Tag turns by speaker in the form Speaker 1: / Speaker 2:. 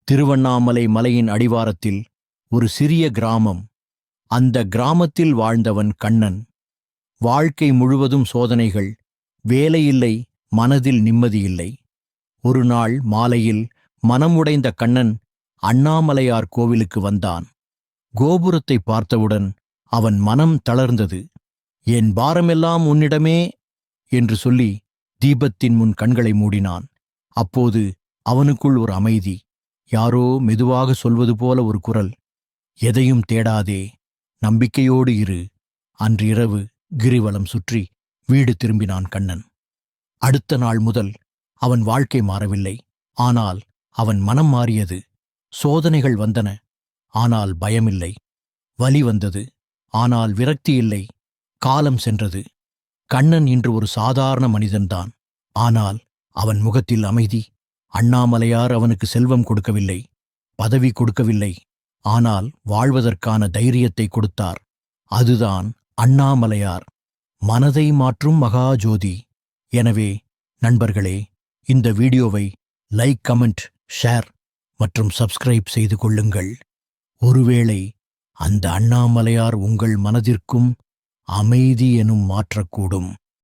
Speaker 1: திருவண்ணாமலை மலையின் அடிவாரத்தில் ஒரு சிறிய கிராமம். அந்த கிராமத்தில் வாழ்ந்தவன் கண்ணன். வாழ்க்கை முழுவதும் சோதனைகள். வேலையில்லை, மனதில் நிம்மதியில்லை. ஒரு நாள் மாலையில் மனமுடைந்த கண்ணன் அண்ணாமலையார் கோவிலுக்கு வந்தான். கோபுரத்தை பார்த்தவுடன் அவன் மனம் தளர்ந்தது. என் பாரமெல்லாம் உன்னிடமே என்று சொல்லி தீபத்தின் முன் கண்களை மூடினான். அப்போது அவனுக்குள் ஒரு அமைதி. யாரோ மெதுவாக சொல்வது போல ஒரு குரல், எதையும் தேடாதே, நம்பிக்கையோடு இரு. அன்று இரவு கிரிவலம் சுற்றி வீடு திரும்பினான் கண்ணன். அடுத்த நாள் முதல் அவன் வாழ்க்கை மாறவில்லை, ஆனால் அவன் மனம் மாறியது. சோதனைகள் வந்தன, ஆனால் பயமில்லை. வலி வந்தது, ஆனால் விரக்தி இல்லை. காலம் சென்றது. கண்ணன் இன்று ஒரு சாதாரண மனிதன்தான். ஆனால் அவன் முகத்தில் அமைதி. அண்ணாமலையார் அவனுக்கு செல்வம் கொடுக்கவில்லை, பதவி கொடுக்கவில்லை, ஆனால் வாழ்வதற்கான தைரியத்தை கொடுத்தார். அதுதான் அண்ணாமலையார், மனதை மாற்றும் மகாஜோதி. எனவே நண்பர்களே, இந்த வீடியோவை லைக், கமெண்ட், ஷேர் மற்றும் சப்ஸ்கிரைப் செய்து கொள்ளுங்கள். ஒருவேளை அந்த அண்ணாமலையார் உங்கள் மனதிற்கும் அமைதி எனும் மாற்றக்கூடும்.